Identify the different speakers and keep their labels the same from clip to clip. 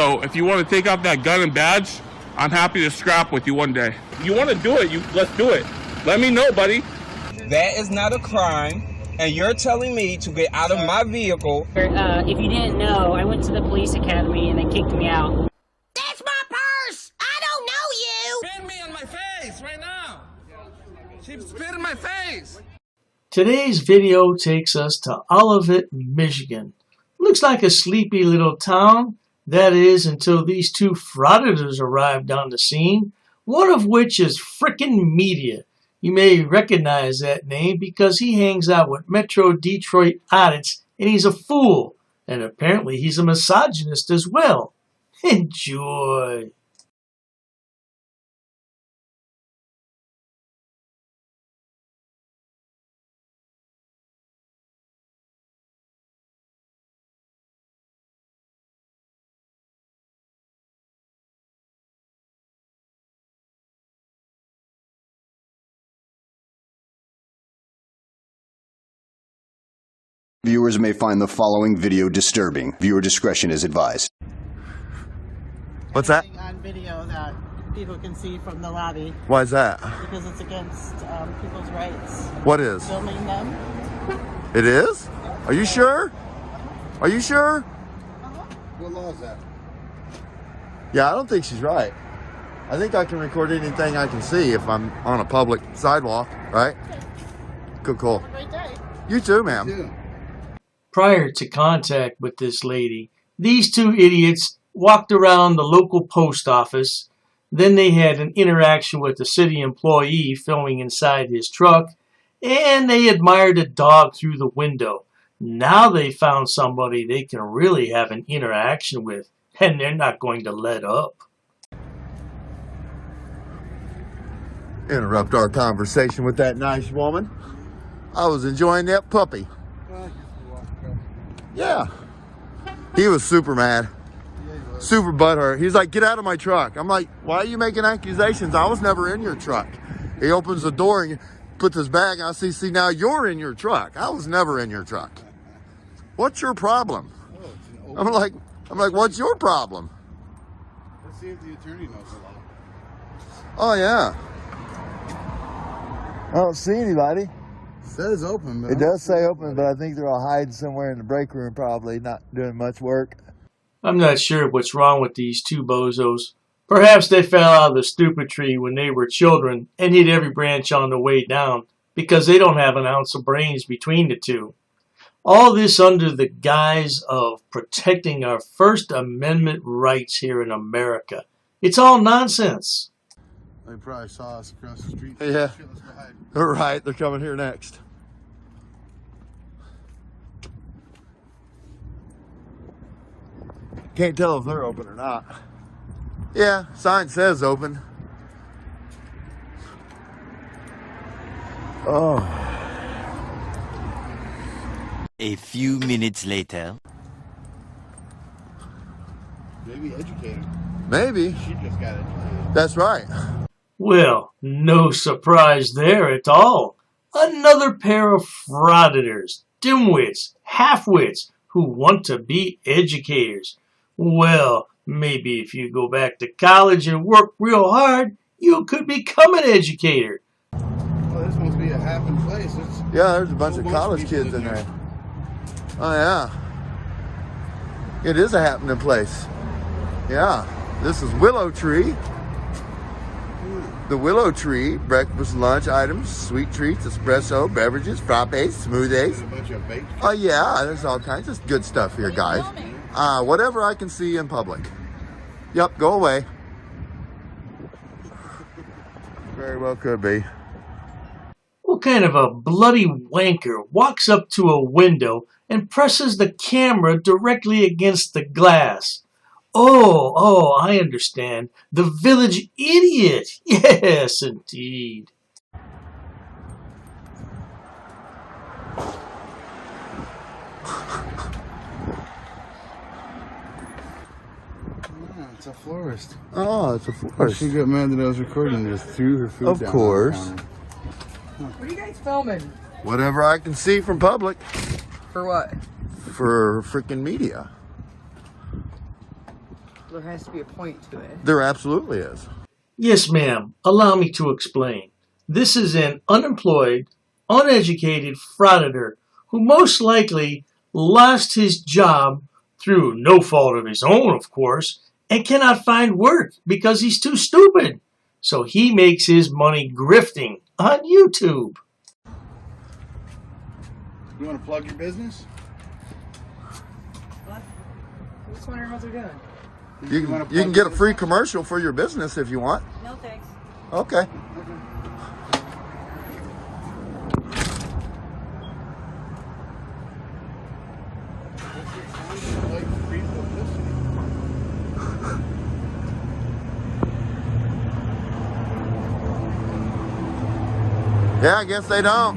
Speaker 1: So if you want to take off that gun and badge, I'm happy to scrap with you one day. You want to do it, let's do it. Let me know, buddy.
Speaker 2: That is not a crime, and you're telling me to get out of my vehicle.
Speaker 3: If you didn't know, I went to the police academy and they kicked me out.
Speaker 4: That's my purse! I don't know you!
Speaker 5: Spit me on my face right now! She spit in my face!
Speaker 6: Today's video takes us to Olivet, Michigan. Looks like a sleepy little town. That is, until these two frauditors arrived on the scene, one of which is frickin' Media. You may recognize that name because he hangs out with Metro Detroit audits and he's a fool. And apparently he's a misogynist as well. Enjoy.
Speaker 7: Viewers may find the following video disturbing. Viewer discretion is advised.
Speaker 8: What's that?
Speaker 9: On video that people can see from the lobby.
Speaker 8: Why is that?
Speaker 9: Because it's against people's rights.
Speaker 8: What is?
Speaker 9: Filming them.
Speaker 8: It is? Are you sure? Are you sure?
Speaker 10: What law is that?
Speaker 8: Yeah, I don't think she's right. I think I can record anything I can see if I'm on a public sidewalk, right? Okay. Cool.
Speaker 9: Have a great day.
Speaker 8: You too, ma'am.
Speaker 6: Prior to contact with this lady, these two idiots walked around the local post office. Then they had an interaction with the city employee filming inside his truck, and they admired a dog through the window. Now they found somebody they can really have an interaction with, and they're not going to let up.
Speaker 8: Interrupt our conversation with that nice woman. I was enjoying that puppy. Yeah. He was super mad. Super butthurt. He's like, get out of my truck. I'm like, why are you making accusations? I was never in your truck. He opens the door and puts his bag. I see, now you're in your truck. I was never in your truck. What's your problem? I'm like, what's your problem?
Speaker 10: Let's see if the attorney knows the law.
Speaker 8: Oh, yeah. I don't see anybody.
Speaker 10: It says open, but
Speaker 8: It does say open, but I think they're all hiding somewhere in the break room, probably not doing much work.
Speaker 6: I'm not sure what's wrong with these two bozos. Perhaps they fell out of the stupid tree when they were children and hit every branch on the way down because they don't have an ounce of brains between the two. All this under the guise of protecting our First Amendment rights here in America. It's all nonsense.
Speaker 10: they probably saw us across the street.
Speaker 8: Yeah.
Speaker 10: Shit, let's go hide.
Speaker 8: All right, they're coming here next. Can't tell if they're open or not. Yeah, sign says open. Oh.
Speaker 11: A few minutes later.
Speaker 10: Maybe educated.
Speaker 8: Maybe.
Speaker 10: She just got educated.
Speaker 8: That's right.
Speaker 6: Well, no surprise there at all. Another pair of frauditors, dimwits, half-wits who want to be educators. Well, maybe if you go back to college and work real hard, you could become an educator.
Speaker 10: Well, this must be a happen place.
Speaker 8: Yeah, there's a bunch of college kids in there. Oh, yeah. It is a happening place. Yeah. This is Willow Tree. The Willow Tree, breakfast, lunch items, sweet treats, espresso, beverages, frappes, smoothies.
Speaker 10: A bunch of baked.
Speaker 8: Oh, yeah, there's all kinds of good stuff here, guys. Whatever I can see in public. Yep, go away. Very well could be.
Speaker 6: What kind of a bloody wanker walks up to a window and presses the camera directly against the glass? Oh, I understand. The village idiot. Yes, indeed.
Speaker 10: It's a florist.
Speaker 8: Oh, it's a florist.
Speaker 10: She got mad that I was recording and just threw her food down.
Speaker 8: Of course.
Speaker 12: What are you guys filming?
Speaker 8: Whatever I can see from public.
Speaker 12: For what?
Speaker 8: For freaking media.
Speaker 12: There has to be a point to it.
Speaker 8: There absolutely is.
Speaker 6: Yes, ma'am. Allow me to explain. This is an unemployed, uneducated frauditor who most likely lost his job through no fault of his own, of course, and cannot find work because he's too stupid. So he makes his money grifting on YouTube.
Speaker 10: You want to plug your business?
Speaker 12: What? I'm just wondering what they're doing.
Speaker 8: You can get a free commercial for your business if you want.
Speaker 12: No thanks.
Speaker 8: Okay. Yeah, I guess they don't.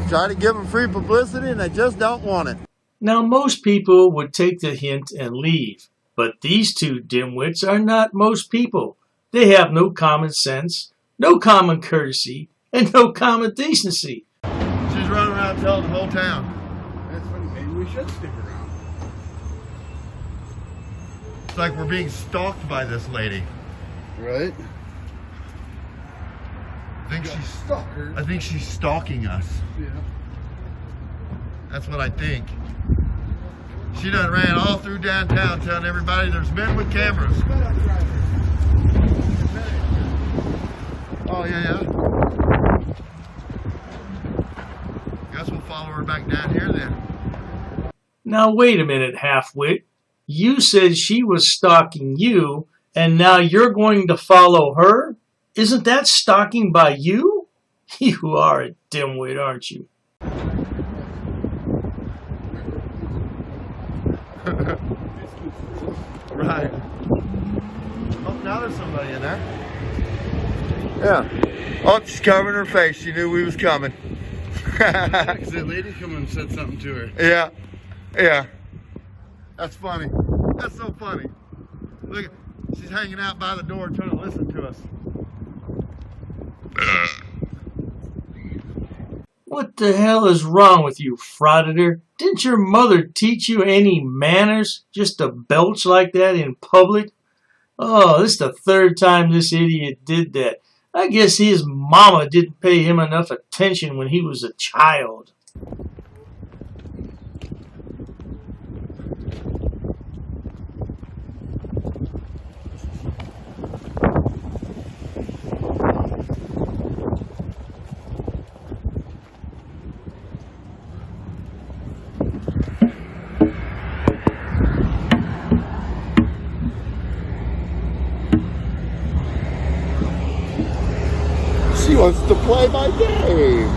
Speaker 8: Try to give them free publicity and they just don't want it.
Speaker 6: Now, most people would take the hint and leave, but these two dimwits are not most people. They have no common sense, no common courtesy, and no common decency.
Speaker 8: She's running around telling the whole town.
Speaker 10: That's funny. Maybe we should stick around.
Speaker 8: It's like we're being stalked by this lady.
Speaker 10: Right?
Speaker 8: I think she's stalking us.
Speaker 10: Yeah.
Speaker 8: That's what I think. She done ran all through downtown telling everybody there's men with cameras. Oh, yeah. Guess we'll follow her back down here then.
Speaker 6: Now, wait a minute, half-wit. You said she was stalking you, and now you're going to follow her? Isn't that stalking by you? You are a dimwit, aren't you?
Speaker 8: Right. Oh, now there's somebody in there. Yeah. Oh, she's covering her face. She knew we was coming.
Speaker 10: The lady come and said something to her.
Speaker 8: Yeah. Yeah. That's funny. That's so funny. Look, she's hanging out by the door trying to listen to us.
Speaker 6: What the hell is wrong with you, Frauditor? Didn't your mother teach you any manners just to belch like that in public? Oh, this is the third time this idiot did that. I guess his mama didn't pay him enough attention when he was a child.
Speaker 8: She wants to play my game.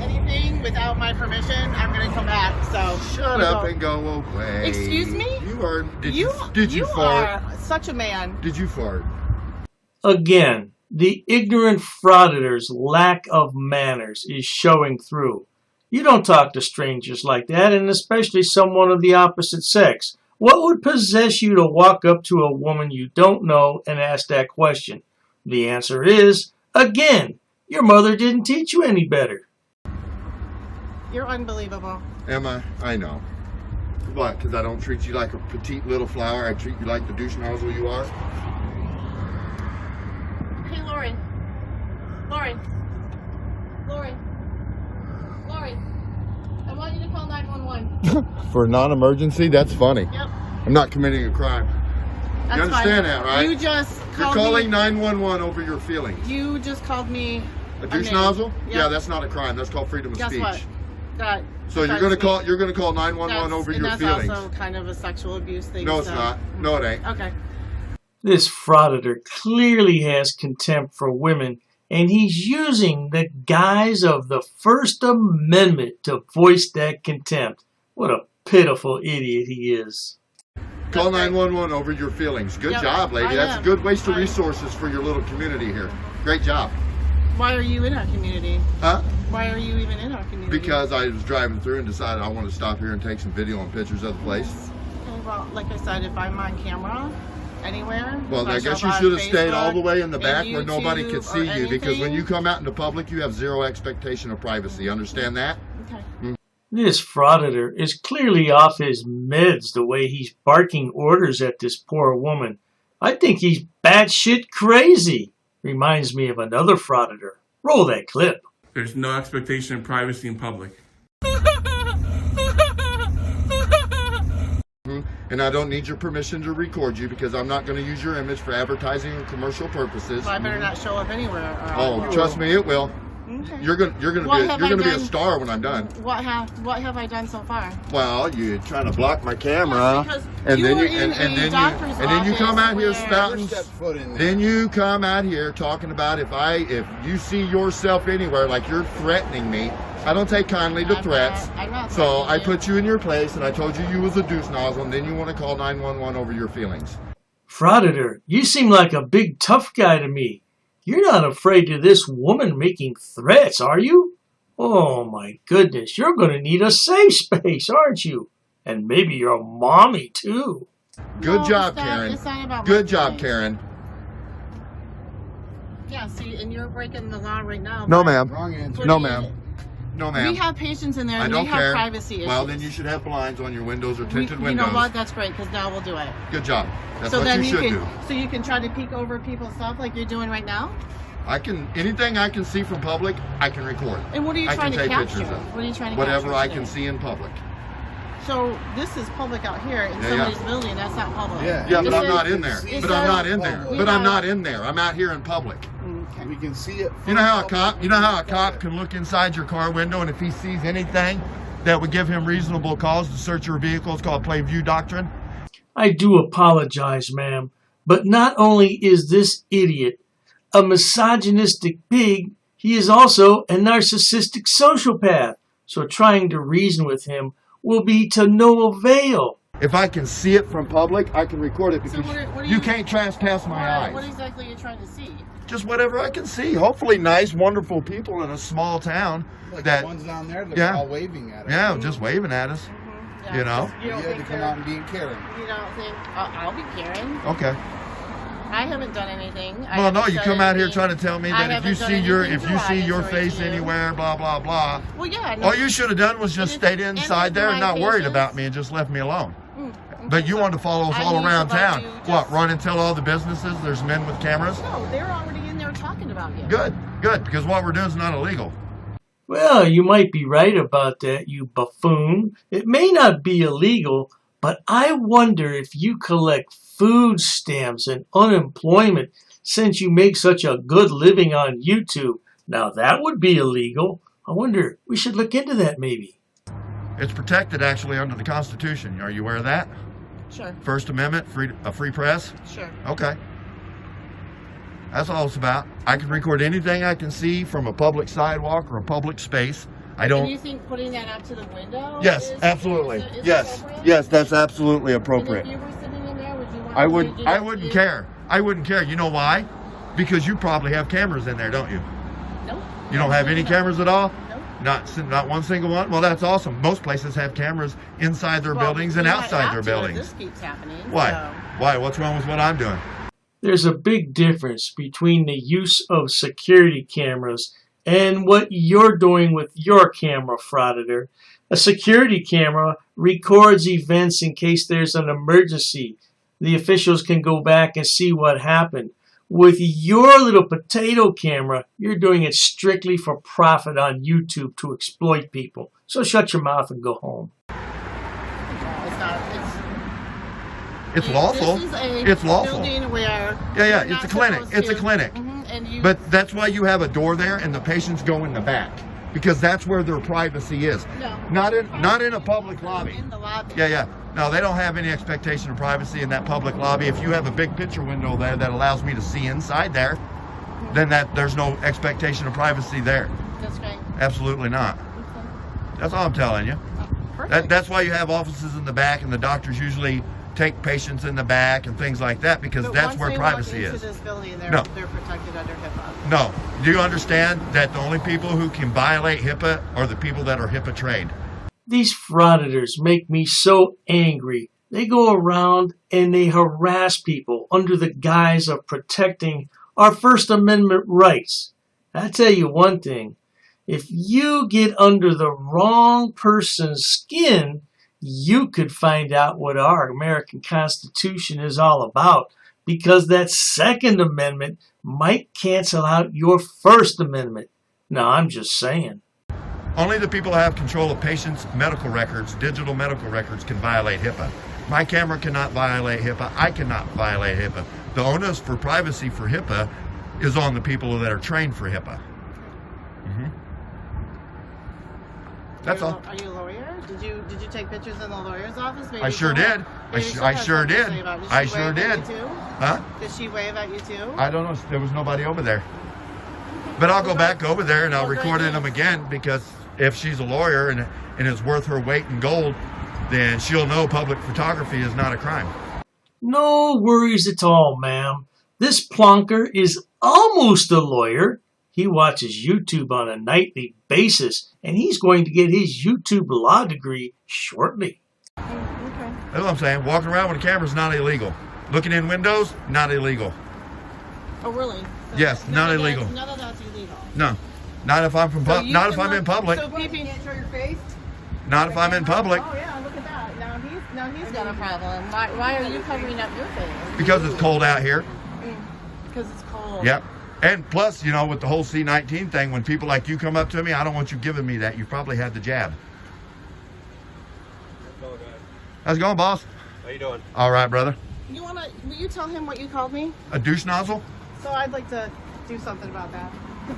Speaker 9: Anything without my permission, I'm gonna come back. So
Speaker 8: Shut up and go away.
Speaker 9: Excuse me?
Speaker 8: You are. Did you fart?
Speaker 9: are such a man.
Speaker 8: Did you fart?
Speaker 6: Again, the ignorant Frauditor's lack of manners is showing through. You don't talk to strangers like that, and especially someone of the opposite sex. What would possess you to walk up to a woman you don't know and ask that question? The answer is, again, your mother didn't teach you any better.
Speaker 9: You're unbelievable.
Speaker 8: Am I? I know. What? Because I don't treat you like a petite little flower. I treat you like the douche nozzle you are.
Speaker 9: Hey, Lauren. I want you to call 911.
Speaker 8: For a non-emergency? That's funny.
Speaker 9: Yep.
Speaker 8: I'm not committing a crime.
Speaker 9: That's
Speaker 8: You understand
Speaker 9: fine.
Speaker 8: that, right?
Speaker 9: You just
Speaker 8: You're
Speaker 9: called
Speaker 8: calling
Speaker 9: me.
Speaker 8: 911 over your feelings.
Speaker 9: You just called me
Speaker 8: A douche
Speaker 9: name.
Speaker 8: nozzle?
Speaker 9: Yep.
Speaker 8: Yeah, that's not a crime. That's called freedom of
Speaker 9: Guess
Speaker 8: speech.
Speaker 9: what? That
Speaker 8: So you're gonna call 911 over your
Speaker 9: that's
Speaker 8: feelings.
Speaker 9: also kind of a sexual abuse thing.
Speaker 8: No, it's
Speaker 9: so.
Speaker 8: not. No, it ain't.
Speaker 9: Okay.
Speaker 6: This Frauditor clearly has contempt for women, and he's using the guise of the First Amendment to voice that contempt. What a pitiful idiot he is.
Speaker 8: Call 911 over your feelings. Good
Speaker 9: Yep,
Speaker 8: job, lady.
Speaker 9: I
Speaker 8: That's
Speaker 9: am.
Speaker 8: a good waste of resources for your little community here. Great job.
Speaker 9: Why are you in our community?
Speaker 8: Huh?
Speaker 9: Why are you even in our community?
Speaker 8: Because I was driving through and decided I want to stop here and take some video and pictures of the place.
Speaker 9: Okay, well, like I said, if I'm on camera anywhere.
Speaker 8: Well,
Speaker 9: if
Speaker 8: I guess
Speaker 9: show
Speaker 8: you
Speaker 9: up
Speaker 8: should
Speaker 9: on
Speaker 8: have stayed all the way in the
Speaker 9: Facebook,
Speaker 8: back where nobody
Speaker 9: YouTube,
Speaker 8: could see
Speaker 9: or
Speaker 8: you, because when
Speaker 9: anything.
Speaker 8: you come out into public, you have zero expectation of privacy. Understand that?
Speaker 9: Okay.
Speaker 6: This Frauditor is clearly off his meds the way he's barking orders at this poor woman. I think he's batshit crazy. Reminds me of another Frauditor. Roll that clip.
Speaker 1: There's no expectation of privacy in public.
Speaker 8: And I don't need your permission to record you because I'm not going to use your image for advertising or commercial purposes.
Speaker 9: Well, I better not show up anywhere.
Speaker 8: Oh, trust me, it will.
Speaker 9: Okay.
Speaker 8: You're gonna be a star when I'm done.
Speaker 9: What have I done so far?
Speaker 8: Well, you're trying to block my camera, and then you come out here spouting. Then you come out here talking about if you see yourself anywhere like you're threatening me. I don't take kindly to threats. So I put you in your place, and I told you was a deuce nozzle, and then you want to call 911 over your feelings.
Speaker 6: Frauditor, you seem like a big tough guy to me. You're not afraid of this woman making threats, are you? Oh my goodness, you're going to need a safe space, aren't you? And maybe your mommy too.
Speaker 8: Good job, Karen. Good job, Karen.
Speaker 9: Yeah, see, and you're breaking the law right now.
Speaker 8: No, ma'am. No, ma'am. No, ma'am.
Speaker 9: We have patients in there and
Speaker 8: they
Speaker 9: have privacy issues.
Speaker 8: Well, then you should have blinds on your windows or tinted windows.
Speaker 9: You know what? That's great, because now we'll do it.
Speaker 8: Good job. That's
Speaker 9: so
Speaker 8: what you should do.
Speaker 9: So you can try to peek over people's stuff like you're doing right now?
Speaker 8: Anything I can see from public, I can record.
Speaker 9: And what are you trying to capture?
Speaker 8: I can take pictures of.
Speaker 9: What are you trying to
Speaker 8: Whatever
Speaker 9: capture
Speaker 8: I can see in public.
Speaker 9: So this is public out here in somebody's building. That's not public.
Speaker 8: Yeah, but I'm not in there. But I'm not in there. But I'm not in there. I'm out here in public.
Speaker 10: Okay. We can see it.
Speaker 8: You know how a cop can look inside your car window, and if he sees anything that would give him reasonable cause to search your vehicle, it's called plain view doctrine.
Speaker 6: I do apologize, ma'am, but not only is this idiot a misogynistic pig, he is also a narcissistic sociopath. So trying to reason with him will be to no avail.
Speaker 8: If I can see it from public, I can record it because you can't trespass my eyes.
Speaker 9: What exactly are you trying to see?
Speaker 8: Just whatever I can see. Hopefully nice, wonderful people in a small town.
Speaker 10: Like the ones down there that are all waving at us.
Speaker 8: Yeah, just waving at us.
Speaker 9: Yeah,
Speaker 8: you know?
Speaker 10: You had to come out and be Karen.
Speaker 9: You don't think, I'll be Karen.
Speaker 8: Okay.
Speaker 9: I haven't done anything.
Speaker 8: Well, no, you come out here trying to tell me that if you see your face anywhere, blah, blah, blah.
Speaker 9: Well, yeah. No.
Speaker 8: All you should have done was just stayed inside there and not worried about me and just left me alone. But you wanted to follow us all around town. What, run and tell all the businesses there's men with cameras?
Speaker 9: No, they're already in there talking about you.
Speaker 8: Good, because what we're doing is not illegal.
Speaker 6: Well, you might be right about that, you buffoon. It may not be illegal, but I wonder if you collect food stamps and unemployment since you make such a good living on YouTube. Now that would be illegal. I wonder, we should look into that maybe.
Speaker 8: It's protected actually under the Constitution. Are you aware of that?
Speaker 9: Sure.
Speaker 8: First Amendment, free press?
Speaker 9: Sure.
Speaker 8: Okay. That's all it's about. I can record anything I can see from a public sidewalk or a public space. I don't.
Speaker 9: And you think putting that up to the window?
Speaker 8: Yes, absolutely. Yes, that's absolutely appropriate.
Speaker 9: And if you were sitting in there, would you want
Speaker 8: I wouldn't care. I wouldn't care. You know why? Because you probably have cameras in there, don't you?
Speaker 9: Nope.
Speaker 8: You don't have any cameras at all?
Speaker 9: Nope.
Speaker 8: Not one single one? Well, that's awesome. Most places have cameras inside their buildings and outside their buildings.
Speaker 9: This keeps happening.
Speaker 8: Why?
Speaker 9: So.
Speaker 8: Why? What's wrong with what I'm doing?
Speaker 6: There's a big difference between the use of security cameras and what you're doing with your camera, Frauditor. A security camera records events in case there's an emergency. The officials can go back and see what happened. With your little potato camera, you're doing it strictly for profit on YouTube to exploit people. So shut your mouth and go home.
Speaker 8: It's lawful. It's lawful.
Speaker 9: Where
Speaker 8: it's a clinic. It's a clinic. But that's why you have a door there and the patients go in the back. Because that's where their privacy is.
Speaker 9: No.
Speaker 8: Not in a public lobby.
Speaker 9: In the lobby.
Speaker 8: Yeah. No, they don't have any expectation of privacy in that public lobby. If you have a big picture window there that allows me to see inside there, then there's no expectation of privacy there.
Speaker 9: That's right.
Speaker 8: Absolutely not.
Speaker 9: Okay.
Speaker 8: That's all I'm telling you.
Speaker 9: Perfect.
Speaker 8: That's why you have offices in the back, and the doctors usually take patients in the back and things like that, because that's where privacy is.
Speaker 9: This building, they're protected under HIPAA.
Speaker 8: No. Do you understand that the only people who can violate HIPAA are the people that are HIPAA trained?
Speaker 6: These frauditors make me so angry. They go around and they harass people under the guise of protecting our First Amendment rights. I tell you one thing, If you get under the wrong person's skin, you could find out what our American Constitution is all about, because that Second Amendment might cancel out your First Amendment. Now, I'm just saying.
Speaker 8: Only the people who have control of patients' medical records, digital medical records, can violate HIPAA. My camera cannot violate HIPAA. I cannot violate HIPAA. The onus for privacy for HIPAA is on the people that are trained for HIPAA. That's all.
Speaker 9: Are you a lawyer? Did you take pictures in the lawyer's office? Maybe
Speaker 8: I sure did. I sure did. I sure did. Huh?
Speaker 9: Did she wave at you too?
Speaker 8: I don't know. There was nobody over there. But I'll go back over there and I'll record them again, because if she's a lawyer and it's worth her weight in gold, then she'll know public photography is not a crime.
Speaker 6: No worries at all, ma'am. This plonker is almost a lawyer. He watches YouTube on a nightly basis, and he's going to get his YouTube law degree shortly.
Speaker 9: Okay.
Speaker 8: That's what I'm saying. Walking around with a camera is not illegal. Looking in windows, not illegal.
Speaker 9: Oh, really? So
Speaker 8: yes, not illegal.
Speaker 9: None of that's illegal.
Speaker 8: No, not if I'm from not if I'm in public.
Speaker 9: So peeping, can't show your face.
Speaker 8: Not if I'm in public.
Speaker 9: Oh yeah, look at that. Now he's got a problem. Why are you covering up your face?
Speaker 8: Because it's cold out here.
Speaker 9: Because it's cold.
Speaker 8: Yep. And plus, you know, with the whole C-19 thing, when people like you come up to me, I don't want you giving me that. You probably had the jab. How's it going, boss?
Speaker 13: How you doing?
Speaker 8: All right, brother.
Speaker 9: Will you tell him what you called me?
Speaker 8: A douche nozzle?
Speaker 9: So I'd like to do something about that.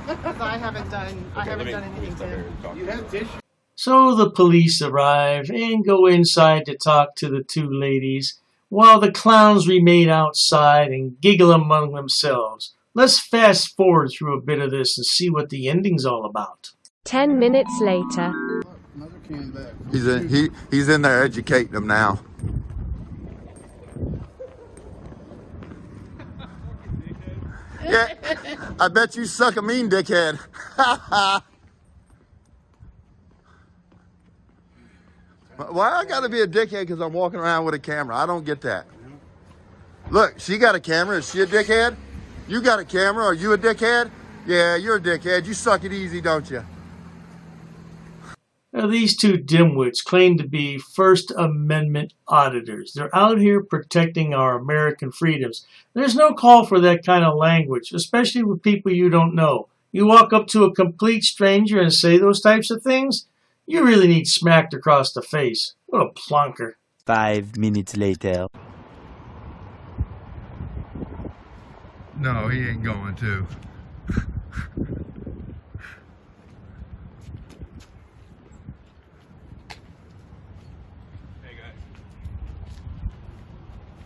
Speaker 9: Because I haven't done anything to.
Speaker 6: So the police arrive and go inside to talk to the two ladies, while the clowns remain outside and giggle among themselves. Let's fast forward through a bit of this and see what the ending's all about.
Speaker 14: 10 minutes later.
Speaker 8: He's in there educating them now. Yeah, I bet you suck a mean dickhead. Why I gotta be a dickhead because I'm walking around with a camera? I don't get that. Look, she got a camera. Is she a dickhead? You got a camera. Are you a dickhead? Yeah, you're a dickhead. You suck it easy, don't you?
Speaker 6: Now, these two dimwits claim to be First Amendment auditors. They're out here protecting our American freedoms. There's no call for that kind of language, especially with people you don't know. You walk up to a complete stranger and say those types of things, you really need smacked across the face. What a plonker.
Speaker 11: 5 minutes later.
Speaker 8: No, he ain't going to.
Speaker 13: Hey guys.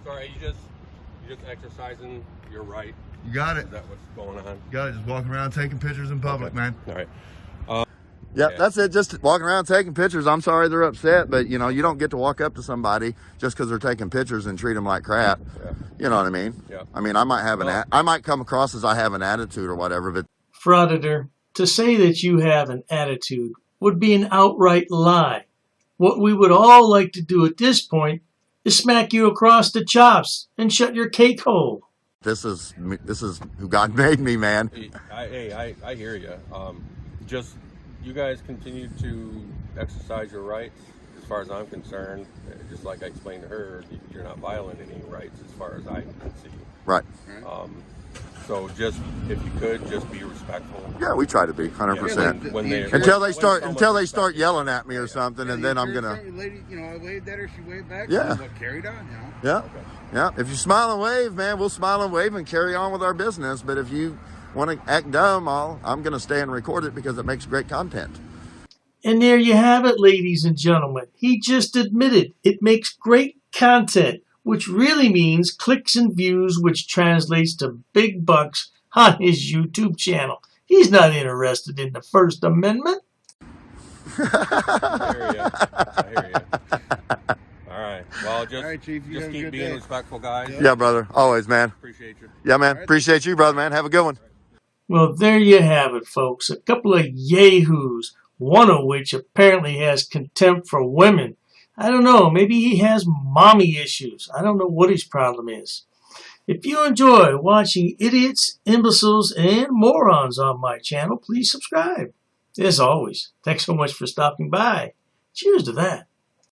Speaker 13: Sorry, you just exercising your right.
Speaker 8: You got it.
Speaker 13: Is that what's going on?
Speaker 8: You got it. Just walking around taking pictures in public, man.
Speaker 13: All right.
Speaker 8: Yep, that's it. Just walking around taking pictures. I'm sorry they're upset, but you know, you don't get to walk up to somebody just because they're taking pictures and treat them like crap. Yeah. You know what I mean? Yeah. I mean, I might have I might come across as I have an attitude or whatever, but
Speaker 6: Frauditor, to say that you have an attitude would be an outright lie. What we would all like to do at this point is smack you across the chops and shut your cake hole.
Speaker 8: This is who God made me, man.
Speaker 13: I hear you. Just you guys continue to exercise your rights. As far as I'm concerned, just like I explained to her, you're not violating any rights as far as I can see.
Speaker 8: Right.
Speaker 13: So just, if you could, just be respectful.
Speaker 8: Yeah, we try to be 100%. Until they start yelling at me or something, and then I'm gonna.
Speaker 10: Lady, you know, I waved at her, she waved back.
Speaker 8: Yeah.
Speaker 10: So carried on, you know.
Speaker 8: Yeah.
Speaker 13: Okay.
Speaker 8: Yeah. If you smile and wave, man, we'll smile and wave and carry on with our business. But if you want to act dumb, I'm gonna stay and record it because it makes great content.
Speaker 6: And there you have it, ladies and gentlemen. He just admitted it makes great content, which really means clicks and views, which translates to big bucks on his YouTube channel. He's not interested in the First Amendment.
Speaker 13: I hear you. All right. Well, just,
Speaker 10: all right, Chief,
Speaker 13: just keep being respectful, guys.
Speaker 8: Yeah, brother. Always, man.
Speaker 13: Appreciate you.
Speaker 8: Yeah, man. Appreciate you, brother, man. Have a good one.
Speaker 6: Well, there you have it, folks. A couple of yahoos, one of which apparently has contempt for women. I don't know, maybe he has mommy issues. I don't know what his problem is. If you enjoy watching idiots, imbeciles, and morons on my channel, please subscribe. As always, thanks so much for stopping by. Cheers to that.